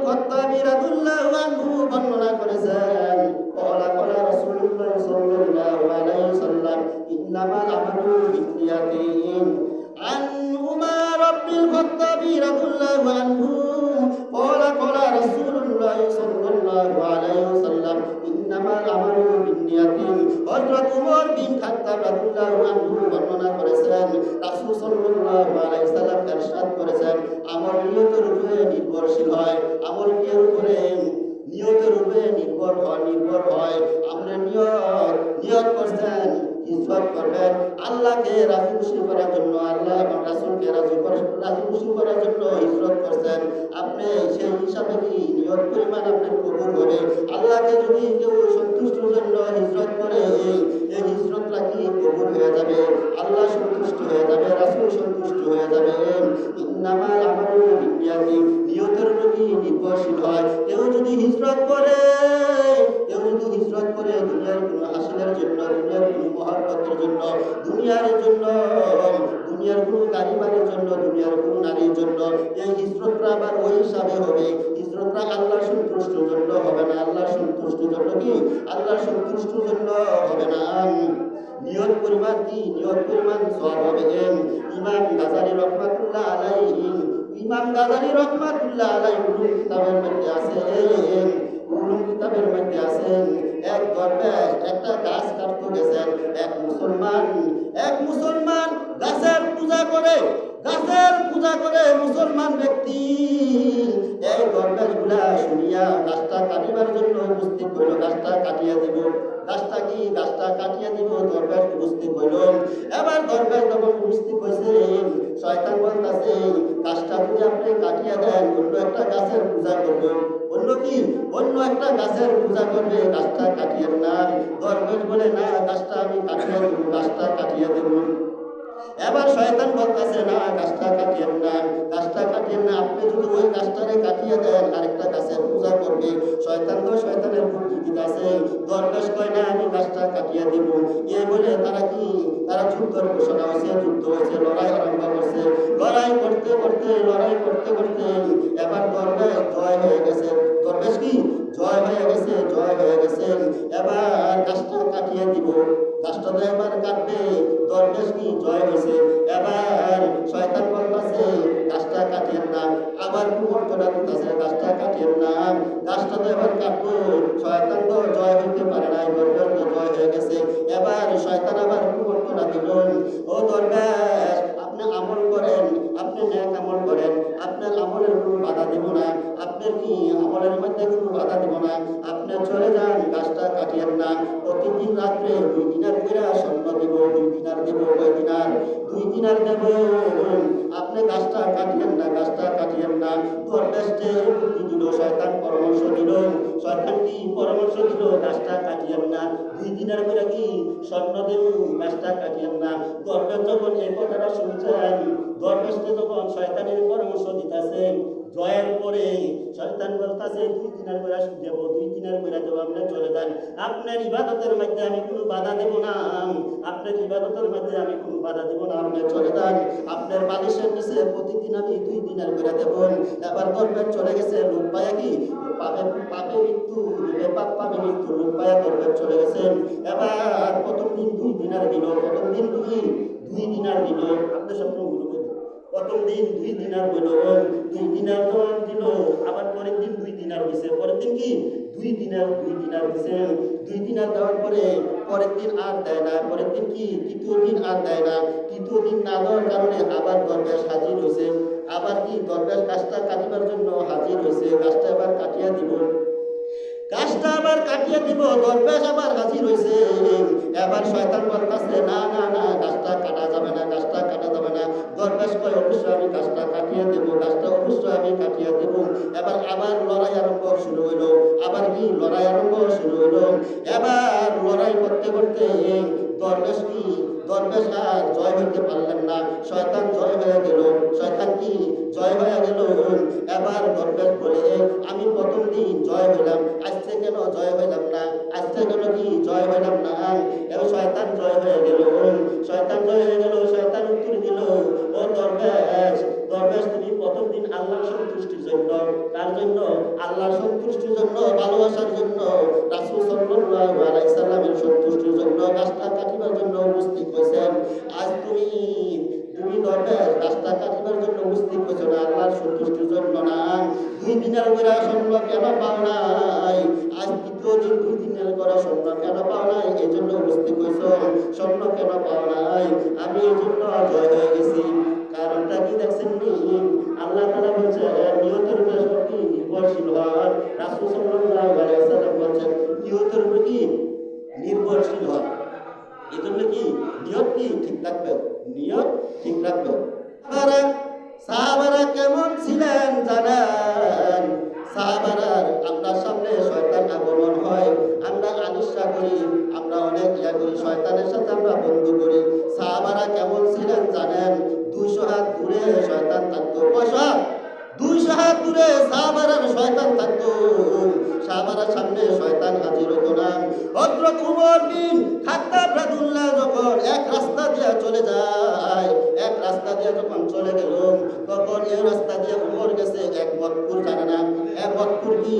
খাত্তাবী রাদিয়াল্লাহু আনহু বর্ণনা করেছেন, ক্বালা ক্বালা রাসূলুল্লাহ সাল্লাল্লাহু আলাইহি ওয়াসাল্লাম ইন্নামাল আমালু বিন্নিয়াতিন। عن عمر بن الخطاب رضي الله عنه قال قال رسول الله صلى الله عليه وسلم إنما العمل بالنيات। হযরত উমর বিন খাত্তাব রাদিয়াল্লাহু আনহু বর্ণনা করেছেন, রাসূল সাল্লাল্লাহু আলাইহি ওয়াসাল্লাম ইরশাদ করেছেন, আমল নিয়তের উপরে নির্ভরশীল হয়। আমল কির উপরে? নিয়তের উপরে নির্ভর হয়। আপনি নিয়ত করছেন হিজরত করবেন আল্লাহকে রাজি খুশি করার জন্য, আল্লাহ এবং রাসূলকে রাজি খুশি করার জন্য হিজরত করছেন, আপনি সেই হিসাবে কি নিয়ত পরিমাণ আপনার কবুল হবে? আল্লাহকে যদি কেউ সন্তুষ্টির জন্য হিজরত করে, এই হিজরতটা কি কবুল হয়ে যাবে? আল্লাহ সন্তুষ্ট হয়ে যাবে, রাসূল সন্তুষ্ট হয়ে যাবে। ইন্নামাল আমালু বিন্নিয়াতি, নিয়তের উপর নির্ভরশীল হয়। কেউ যদি হিজরত করে দুনিয়ার কোনো হাসিলের জন্য, দুনিয়ার কোনো মহব্বতের জন্য, দুনিয়ার কোনো গাড়ি বাড়ির জন্য, দুনিয়ার কোনো নারীর জন্য, এই হিজরতটা আবার ওই হিসাবে হবে। হিজরতটা আল্লাহর সন্তুষ্টির জন্য হবে না। আল্লাহর সন্তুষ্টির জন্য কি? আল্লাহর সন্তুষ্টির জন্য হবে না। নিয়ত পরিমাণ কি? নিয়ত পরিমাণ সওয়াব হবে। ইমাম গাযালি রাহমাতুল্লাহ আলাইহি উলুম কিতাবের মধ্যে আছে, এক দরবেশ একটা গাছ কাটতে গেছেন। এক মুসলমান গাছের পূজা করে মুসলমান ব্যক্তি এই দরবেশ গুলা শুনিয়া গাছটা কাটিবার জন্য উপস্থিত হইল। গাছটা কাটিয়ে দিব দরবেশ উপস্থিত হইল। এবার দরবেশ যখন উপস্থিত হয়েছে, শয়তান বলতেছে, গাছটা যদি আপনি কাটিয়ে দেন অন্য একটা গাছের পূজা করবে। অন্য একটা গাছের পূজা করবে, গাছটা কাটিয়ে না। দরবেশ বলে, না, গাছটা আমি কাটিয়ে দেব। এবার শয়তান বলতেছে, না, গাছটা কাটিয়েন না। আপনি যদি ওই গাছটারে কাটিয়ে দেন আরেকটা গাছের পূজা করবে। শয়তানের বুদ্ধি আছে। দরবেশ কয়, না, আমি গাছটা কাটিয়ে দিব। বলে তারা যুদ্ধের ঘোষণা হয়েছে, লড়াই আরম্ভ করছে। লড়াই করতে করতে এবার দরবেশ জয় হয়ে গেছে। জয় হয়ে গেছে। এবার গাছটা কাটিয়ে দিব। গাছটা তো এবার কাটবে, দরবেশ কি জয় হয়েছে। এবার শয়তান বলতেছে, গাছটা কাটিয়েন না। আবার কুমন্ত্রণা দিতেছে, গাছটা কাটিয়েন না। গাছটা তো এবার কাটবো। শয়তান তো জয় হইতে পারে নাই, দরবেশ তো জয় হয়ে গেছে। এবার শয়তান আবার কুমন্ত্রণা দিল, ও দরবেশ, আপনি আমল করেন, আপনি নেক আমল করেন, আপনার আমলের কোনো বাধা দিব না। আপনার কি আমলের মধ্যে কোনো বাধা দিব না। আপনি চলে যান, গাছটা কাটিয়েন না। প্রতিদিন রাত্রে 2 দিনার করে স্বর্ণ দেব। 2 দিনার দেব। কয় দিনার? 2 দিনার দেব। আপনি গাছটা কাটিয়েন না। দরবেশকে বুদ্ধি দিল, শয়তান পরামর্শ দিল। শয়তান কি পরামর্শ দিল? গাছটা কাটিয়েন না, 2 দিনার করে কি স্বর্ণ দেব, গাছটা কাটিয়েন না। দরবেশ যখন এই কথাটা শুনছেন, দরবেশকে যখন শয়তানের পরামর্শ দিতেছে, জয়ের পরে শয়তান বলতেছে, 2 দিনার করে দেব, 2 দিনার করে দেব, আপনি চলে যান। আপনার ইবাদতের মধ্যে আমি কোনো বাধা দেব না। আপনি চলে যান। আপনার বালিশের নিচে প্রতিদিন আমি 2 দিনার করে দেব। এবার দরবেশ চলে গেছে। লোক পায়া কি পাপে মৃত্যু, পাপ পাবে মৃত্যু, লোক পায়া দরবেশ চলে গেছেন। এবার প্রথম দিন 2 দিনার দিল। দুই দিনার দিল। আপনার সব প্রথম দিন 2 দিনার হইল, 2 দিনার দিল। আবার পরের দিন 2 দিনার দিছে। পরের দিন কি 2 দিনার দিছে। 2 দিনার দেওয়ার পরে পরের দিন আর দেয় না। পরের দিন কি তৃতীয় দিন আর দেয় না। তৃতীয় দিন না দেওয়ার কারণে আবার দরবেশ হাজির হয়েছে। আবার কি দরবেশ গাছটা কাটিবার জন্য হাজির হয়েছে। গাছটা আবার কাটিয়ে দিব। দরবেশ আবার হাজির হয়েছে। এবার শয়তান বলতেছে, না, গাছটা কাটা যাবে না। দরবেশ কয়, অবশ্যই আমি গাছটা কাটিয়ে দেব। আবার লড়াই আরম্ভ শুরু হইল। এবার লড়াই করতে দরবেশ আর জয় হইতে পারলেন না। শয়তান জয় হয়ে গেল। এবার দরবেশ বলে, আমি প্রথম দিন জয় হইলাম, আজকে কেন জয় হইলাম না? এবার শয়তান জয় হয়ে গেল। শয়তান উত্তর দিল, ও দরবেশ, তুমি প্রথম দিন আল্লাহর সন্তুষ্টির জন্য তার জন্য আল্লাহর সন্তুষ্টির জন্য, ভালোবাসার জন্য, রাসূল সাল্লাল্লাহু আলাইহি সাল্লামের সন্তুষ্টির জন্য গাছটা কাটিবার জন্য উপস্থিত হয়েছেন। আজ তুমি ধর্মের গাছটা কাটিবার জন্য উপস্থিত হয়েছো না, আল্লাহর সন্তুষ্টির জন্য না। 2 দিনের করে স্বর্ণ কেন পাও নাই? আজ দ্বিতীয় দিন 2 দিনের করে স্বর্ণ কেন পাও নাই? এই জন্য উপস্থিত হয়েছো। স্বর্ণ কেন পাও নাই? আমি এই জন্য জয় হয়ে গেছি। কারণটা কি দেখছেন নি? আল্লাহ তাআলা বলছেন নিয়তের উপর সত্যি নির্ভরশীল হন। রাসূল সাল্লাল্লাহু আলাইহি ওয়াসাল্লাম বলছেন নিয়তের উপর কি নির্ভরশীল হন। এই জন্য কি নিয়ত কি ঠিক রাখবে, নিয়ত ঠিক রাখবে। সাহাবারা কেমন ছিলেন জানেন? সাহাবারার আপনার সামনে শয়তান আগমন হয়, আমরা আলিশা করি, আমরা অনেক করি, শয়তানের সাথে আমরা বন্ধু করি। সাহাবারা কেমন ছিলেন জানেন? 200 হাত দূরে শয়তান থাকতো। 200 হাত দূরে সাহাবারার শয়তান থাকতো। সাহাবারার সামনে শয়তান হাজির হতো না। হযরত ওমর বিন খাত্তাব রাদিয়াল্লাহু যখন এক রাস্তা দিয়ে চলে যায়, এক রাস্তা দিয়ে যখন চলে গেল, তখন এই রাস্তা দিয়ে ওমর গেছে এক মতপুর জানে না। এক মতপুর কি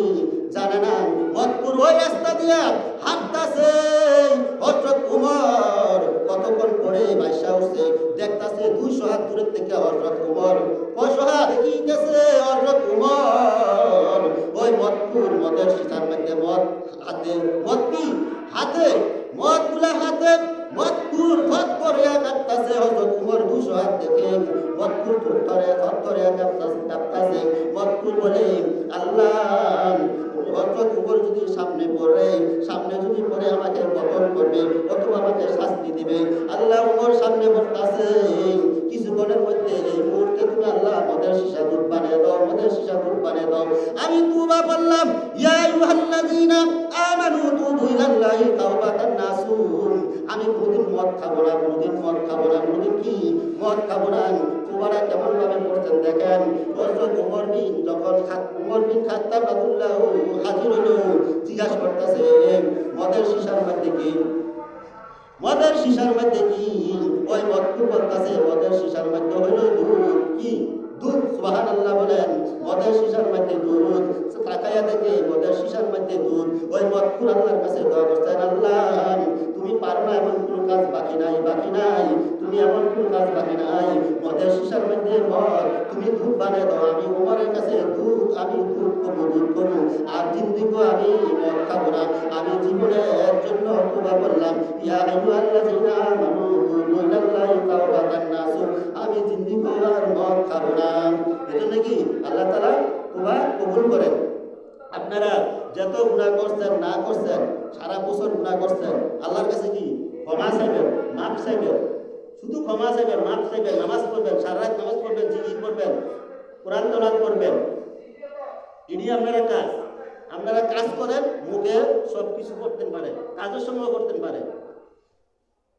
জানে না? মতপুর ওই রাস্তা দিয়ে হাঁটতাছে হযরত ওমর। কতক্ষণ পরে বাইসা উঠছে, দেখতাছে 200 হাত দূরের থেকে হযরত ওমর, 500 হাত দেখিতেছে হযরত ওমর ওই মতপুর মদের শিশার মধ্যে মদ হাতে, মদ কি হাতে, মদ গুলা হাতে, মতপুর থরথরে কাঁপতাছে। হযরত ওমর 200 হাত দেখে মতপুর থরথরে কাঁপতাছে। মতপুর বলে আল্লাহ, হযরত ওমর যদি সামনে যদি পড়ে আমাকে পতন করবে অথবা আমাকে শাস্তি দিবে। আল্লাহ ওমর সামনে পড়তাছে। কিছুক্ষণের মধ্যে এই মুহূর্তে তুমি আল্লাহ মদের শিশা দুধ বানিয়ে দাও, মদের শিশা দুধ বানিয়ে দাও। আমি তুবা বললাম ইয়া আইয়ুহাল্লাযীনা আমানু তুবু ইলাল্লাহি তাওবাতান নাসুন। আমি কোনদিন মদ খাবো না, কোনদিন মদ খাবো না, কোনদিন কি মদ খাবো না। তোমরা কেমন ভাবে করছেন দেখেন। হযরত ওমর বিন খাত্তাব রাদিয়াল্লাহু হাজির হলো, জিজ্ঞাসা করতেছে মদের শিশার মধ্যে কি, মদের শিশার মধ্যে কি? ওই মতপুর বলতেছে মদের শিশার মধ্যে হইল দুধ। কি দুধ? সুবহানাল্লাহ বলেন। মদের শিশার মধ্যে দুধ। তাকায়া দেখে মদের শিশার মধ্যে দুধ। ওই মতপুর আল্লাহর কাছে দোয়া করছেন, আল্লাহ তুমি পারো না, এমন কোনো কাজ বাকি নাই, বাকি নাই, তুমি এমন কোনো কাজ বাকি নাই। মদের শিশার মধ্যে মদ, তুমি দুধ বানিয়ে দাও। আমি ওমরের কাছে আমি দুধ খাবো, দুধ খাবো, আর জিন্দিগো আমি মদ খাবো না। আমি জীবনের জন্য তওবা করলাম। ইয়া আইয়ুহাল্লাযীনা আমানু তুবু ইলাল্লাহি তাওবাতান নাসুহ। আমি জিন্দিগো আর মদ খাবো না। এজন্য কি আল্লাহ তাআলা তওবা কবুল করেন। আপনারা যত গুনাহ করছেন না করছেন, সারা বছর গুনাহ করছেন, আল্লাহর কাছে কি ক্ষমা চাইবেন, মাফ চাইবেন। শুধু ক্ষমা চাইবেন, মাফ চাইবেন, নামাজ পড়বেন, সারা রাত নামাজ পড়বেন, জিকির করবেন, কোরআন তেলাওয়াত করবেন। এটি আপনারা কাজ। আপনারা কাজ করেন, মুখে সব কিছু করতে পারেন, কাজের সময় করতে পারেন।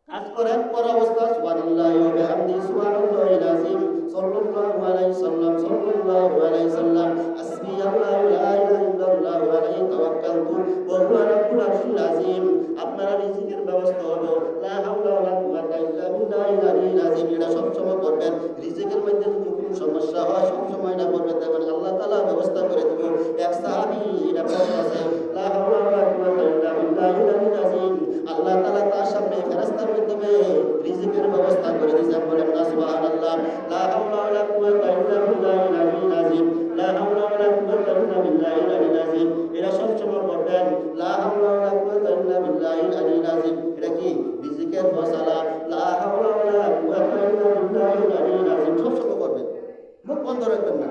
কাজ করেন পর অবস্থা সুবহানাল্লাহি ওয়া বিহামদিহি সুবহানাল্লাহিল আযীম সাল্লাল্লাহু আলাইহি সাল্লাম সাল্লাল্লাহু আলাইহি সাল্লাম হাসবি আল্লাহু লা ইলাহা ইল্লাল্লাহু আলাইহি তাওয়াক্কালতু ওয়া হুয়া রাব্বুল আরশিল আযীম। আপনারা রিজিকের ব্যবস্থা হলো লা হাওলা ওয়া লা কুওয়াতা ইল্লা বিল্লাহিল আলিয়্যিল আযীম। এটা সব সময় করবেন। রিজিকের মধ্যে যদি কোনো সমস্যা হয় সব সময় এটা করবেন, দেখবেন আল্লাহ তাআলা ব্যবস্থা করে দিবেন। এক সাহাবী এটা বলতেছে লা হাওলা ওয়া লা কুওয়াতা ইল্লা বিল্লাহিল আলিয়্যিল আযীম। আল্লাহ তাআলা তার সামনে ফেরেশতার মাধ্যমে রিজিকের ব্যবস্থা করে দিয়েছেন। বলেন না সুবহানাল্লাহ। লা হাওলা ওয়া লা কুওয়াতা ইল্লা বিল্লাহিল আলিয়্যিল আযীম। লা হাওলা ওয়া লা কুওয়াতা ইল্লা বিল্লাহিল আলিয়্যিল আযীম। এটা সব সময় করবেন। লা হাওলা ওয়া লা কুওয়াতা ইল্লা বিল্লাহিল আলিয়্যিল আযীম। এটা কি রিজিকের ফয়সালা। লা হাওলা ওয়া লা কুওয়াতা ইল্লা বিল্লাহিল আলিয়্যিল আযীম সব সময় করবেন, মুখ বন্ধ রাখবেন না।